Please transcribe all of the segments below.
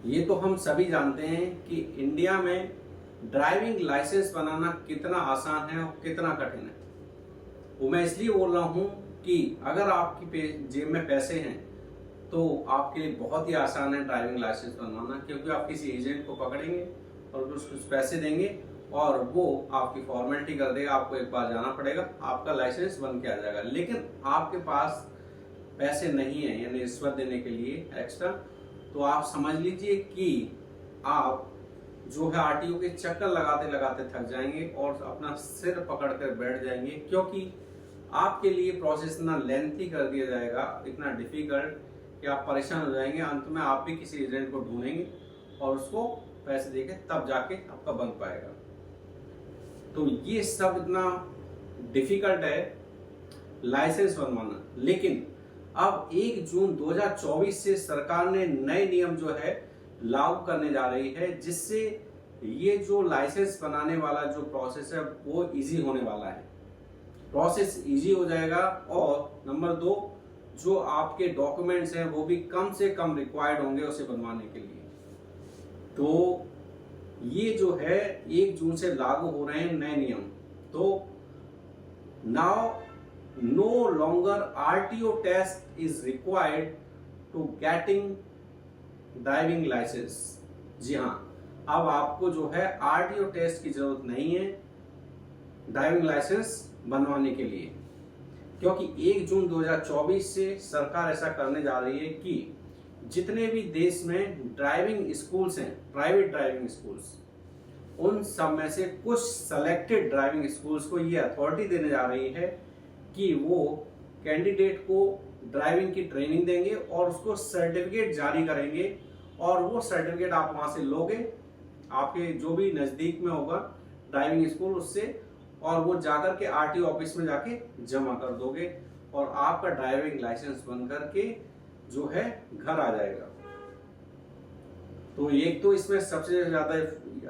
ये तो हम सभी जानते हैं कि इंडिया में ड्राइविंग लाइसेंस बनाना कितना आसान है और कितना कठिन है। वो मैं इसलिए बोल रहा हूँ कि अगर आपकी जेब में पैसे हैं तो आपके लिए बहुत ही आसान है ड्राइविंग लाइसेंस बनवाना, क्योंकि आप किसी एजेंट को पकड़ेंगे और उसको कुछ पैसे देंगे और वो आपकी फॉर्मेलिटी कर देगा। आपको एक बार जाना पड़ेगा, आपका लाइसेंस बन के आ जाएगा। लेकिन आपके पास पैसे नहीं है यानी रिश्वत देने के लिए एक्स्ट्रा, तो आप समझ लीजिए कि आप जो है आरटीओ के चक्कर लगाते लगाते थक जाएंगे और अपना सिर पकड़ कर बैठ जाएंगे, क्योंकि आपके लिए प्रोसेस इतना लेंथी कर दिया जाएगा, इतना डिफिकल्ट कि आप परेशान हो जाएंगे। अंत में आप भी किसी एजेंट को ढूंढेंगे और उसको पैसे देके तब जाके आपका बन पाएगा। तो ये सब इतना डिफिकल्ट है लाइसेंस बनवाना। लेकिन अब 1 जून 2024 से सरकार ने नए नियम जो है लागू करने जा रही है, जिससे ये जो लाइसेंस बनाने वाला जो प्रोसेस है वो इजी होने वाला है। प्रोसेस इजी हो जाएगा और नंबर 2, जो आपके डॉक्यूमेंट्स हैं वो भी कम से कम रिक्वायर्ड होंगे उसे बनवाने के लिए। तो ये जो है 1 जून से लागू हो रहे हैं नए नियम। तो now no longer RTO test is required to getting driving licence. जी हाँ, अब आपको जो है आरटीओ टेस्ट की जरूरत नहीं है ड्राइविंग लाइसेंस बनवाने के लिए, क्योंकि 1 जून 2024 से सरकार ऐसा करने जा रही है कि जितने भी देश में ड्राइविंग स्कूल्स हैं, प्राइवेट ड्राइविंग स्कूल्स, उन सब में से कुछ सेलेक्टेड ड्राइविंग स्कूल्स को ये अथॉरिटी देने जा रही है कि वो कैंडिडेट को ड्राइविंग की ट्रेनिंग देंगे और उसको सर्टिफिकेट जारी करेंगे। और वो सर्टिफिकेट आप वहां से लोगे, आपके जो भी नजदीक में होगा ड्राइविंग स्कूल उससे, और वो जाकर के आरटीओ ऑफिस में जाके जमा कर दोगे और आपका ड्राइविंग लाइसेंस बन करके जो है घर आ जाएगा। तो एक तो इसमें सबसे ज्यादा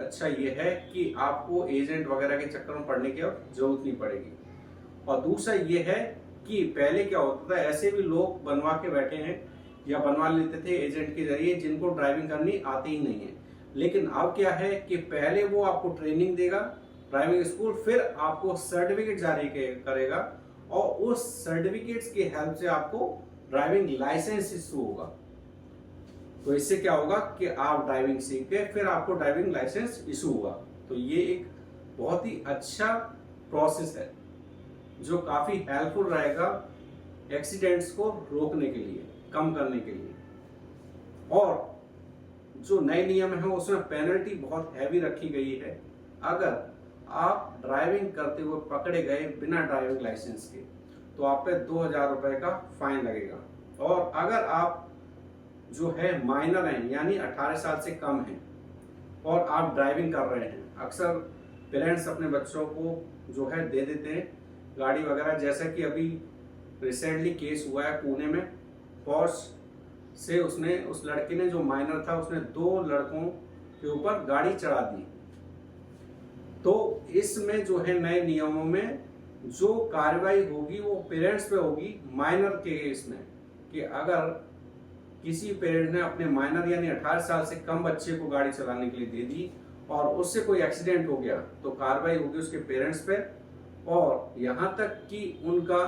अच्छा ये है कि आपको एजेंट वगैरह के चक्कर में पड़ने की जरूरत नहीं पड़ेगी। और दूसरा ये है कि पहले क्या होता था, ऐसे भी लोग बनवा के बैठे हैं या बनवा लेते थे एजेंट के जरिए जिनको ड्राइविंग करनी आती ही नहीं है। लेकिन अब क्या है कि पहले वो आपको ट्रेनिंग देगा ड्राइविंग स्कूल, फिर आपको सर्टिफिकेट जारी करेगा और उस सर्टिफिकेट्स की हेल्प से आपको ड्राइविंग लाइसेंस इशू होगा। तो इससे क्या होगा कि आप ड्राइविंग सीख के फिर आपको ड्राइविंग लाइसेंस इशू हुआ। तो ये एक बहुत ही अच्छा प्रोसेस है जो काफी हेल्पफुल रहेगा एक्सीडेंट्स को रोकने के लिए, कम करने के लिए। और जो नए नियम है उसमें पेनल्टी बहुत हैवी रखी गई है। अगर आप ड्राइविंग करते हुए पकड़े गए बिना ड्राइविंग लाइसेंस के तो आप पे 2000 रुपए का फाइन लगेगा। और अगर आप जो है माइनर हैं यानी 18 साल से कम हैं और आप ड्राइविंग कर रहे हैं, अक्सर पेरेंट्स अपने बच्चों को जो है दे देते हैं गाड़ी वगैरह, जैसा कि अभी रिसेंटली केस हुआ है पुणे में, पोर्श से उसने उस लड़के ने जो माइनर था उसने 2 लड़कों के ऊपर गाड़ी चढ़ा दी। तो इसमें जो है नए नियमों में जो कार्रवाई होगी वो पेरेंट्स पे होगी माइनर के केस में, कि अगर किसी पेरेंट ने अपने माइनर यानी 18 साल से कम बच्चे को गाड़ी चलाने के लिए दे दी और उससे कोई एक्सीडेंट हो गया तो कार्रवाई होगी उसके पेरेंट्स पे, और यहां तक कि उनका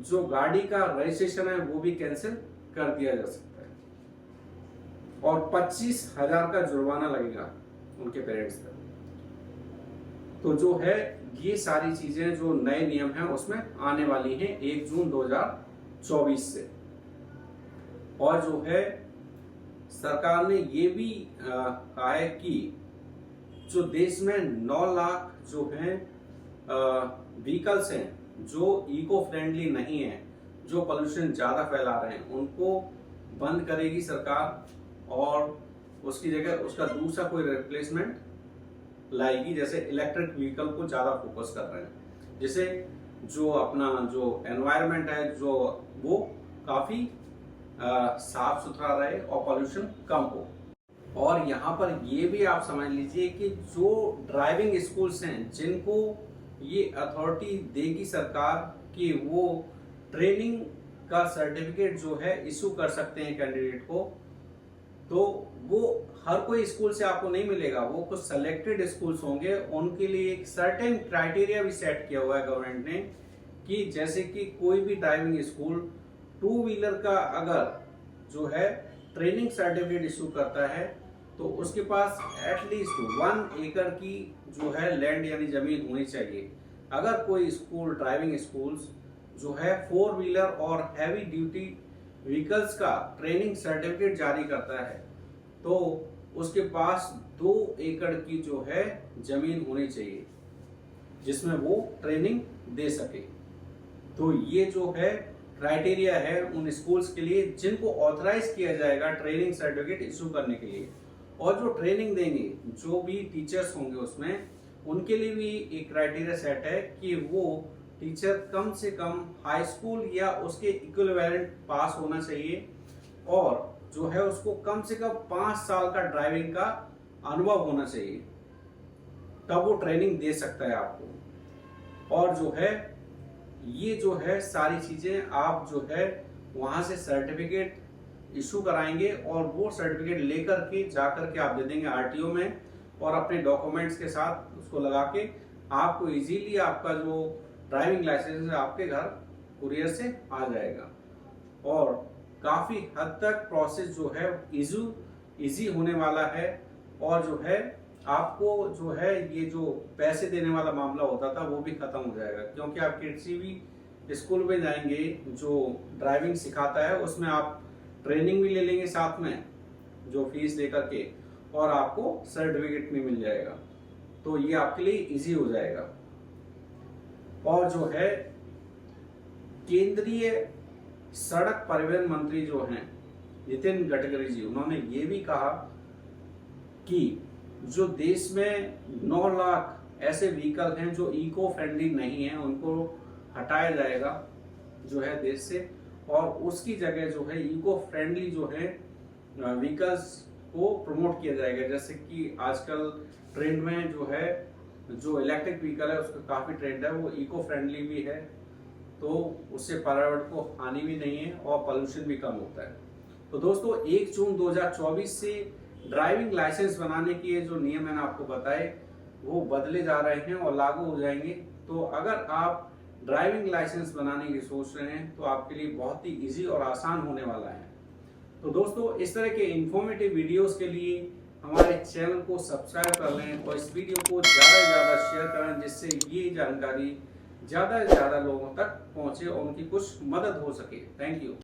जो गाड़ी का रजिस्ट्रेशन है वो भी कैंसिल कर दिया जा सकता है और 25,000 का जुर्माना लगेगा उनके पेरेंट्स पर। तो जो है ये सारी चीजें जो नए नियम हैं उसमें आने वाली हैं 1 जून 2024 से। और जो है सरकार ने ये भी कहा है कि जो देश में 9 लाख जो हैं व्हीकल्स हैं जो इको फ्रेंडली नहीं है, जो पोल्यूशन ज्यादा फैला रहे हैं, उनको बंद करेगी सरकार और उसकी जगह उसका दूसरा कोई रिप्लेसमेंट लाएगी। जैसे इलेक्ट्रिक व्हीकल को ज्यादा फोकस कर रहे हैं, जिससे जो अपना जो एनवायरनमेंट है जो वो काफी साफ सुथरा रहे और पोल्यूशन कम हो। और यहाँ पर ये भी आप समझ लीजिए कि जो ड्राइविंग स्कूल्स हैं जिनको ये अथॉरिटी देगी सरकार कि वो ट्रेनिंग का सर्टिफिकेट जो है इशू कर सकते हैं कैंडिडेट को, तो वो हर कोई स्कूल से आपको नहीं मिलेगा, वो कुछ सेलेक्टेड स्कूल्स होंगे, उनके लिए एक सर्टेन क्राइटेरिया भी सेट किया हुआ है गवर्नमेंट ने कि जैसे कि कोई भी ड्राइविंग स्कूल 2 व्हीलर का अगर जो है ट्रेनिंग सर्टिफिकेट इशू करता है तो उसके पास एटलीस्ट 1 एकड़ की जो है लैंड यानी जमीन होनी चाहिए। अगर कोई स्कूल ड्राइविंग स्कूल्स जो है 4 व्हीलर और हैवी ड्यूटी व्हीकल्स का ट्रेनिंग सर्टिफिकेट जारी करता है तो उसके पास 2 एकड़ की जो है जमीन होनी चाहिए जिसमें वो ट्रेनिंग दे सके। तो ये जो है क्राइटेरिया है उन स्कूल्स के लिए जिनको ऑथराइज किया जाएगा ट्रेनिंग सर्टिफिकेट इशू करने के लिए, और जो ट्रेनिंग देंगे जो भी टीचर्स होंगे उसमें उनके लिए भी एक क्राइटेरिया सेट है कि वो टीचर कम से कम हाई स्कूल या उसके इक्विवेलेंट पास होना चाहिए और जो है उसको कम से कम 5 साल का ड्राइविंग का अनुभव होना चाहिए, तब वो ट्रेनिंग दे सकता है आपको। और जो है ये जो है सारी चीजें आप जो है वहां से सर्टिफिकेट इशू कराएंगे और वो सर्टिफिकेट लेकर के जाकर के आप दे देंगे आरटीओ में और अपने डॉक्यूमेंट्स के साथ उसको लगा के आपको इजीली आपका जो ड्राइविंग लाइसेंस है आपके घर कुरियर से आ जाएगा और काफी हद तक प्रोसेस जो है इजी होने वाला है। और जो है आपको जो है ये जो पैसे देने वाला मामला होता था वो भी खत्म हो जाएगा, क्योंकि आप किसी भी स्कूल में जाएंगे जो ड्राइविंग सिखाता है उसमें आप ट्रेनिंग भी ले लेंगे साथ में जो फीस दे करके और आपको सर्टिफिकेट भी मिल जाएगा, तो ये आपके लिए इजी हो जाएगा। और जो है केंद्रीय सड़क परिवहन मंत्री जो हैं नितिन गडकरी जी, उन्होंने ये भी कहा कि जो देश में 9 लाख ऐसे व्हीकल हैं जो इको फ्रेंडली नहीं है उनको हटाया जाएगा जो है देश से, और उसकी जगह जो है इको फ्रेंडली जो है व्हीकल्स को प्रमोट किया जाएगा। जैसे कि आजकल ट्रेंड में जो है जो इलेक्ट्रिक व्हीकल है उसका काफी ट्रेंड है, वो इको फ्रेंडली भी है, तो उससे पर्यावरण को हानि भी नहीं है और पोल्यूशन भी कम होता है। तो दोस्तों 1 जून 2024 से ड्राइविंग लाइसेंस बनाने के जो नियम मैंने आपको बताए वो बदले जा रहे हैं और लागू हो जाएंगे। तो अगर आप ड्राइविंग लाइसेंस बनाने की सोच रहे हैं तो आपके लिए बहुत ही इजी और आसान होने वाला है। तो दोस्तों इस तरह के इंफॉर्मेटिव वीडियोस के लिए हमारे चैनल को सब्सक्राइब कर लें और इस वीडियो को ज़्यादा से ज़्यादा शेयर करें जिससे ये जानकारी ज़्यादा से ज़्यादा लोगों तक पहुँचे और उनकी कुछ मदद हो सके। Thank you.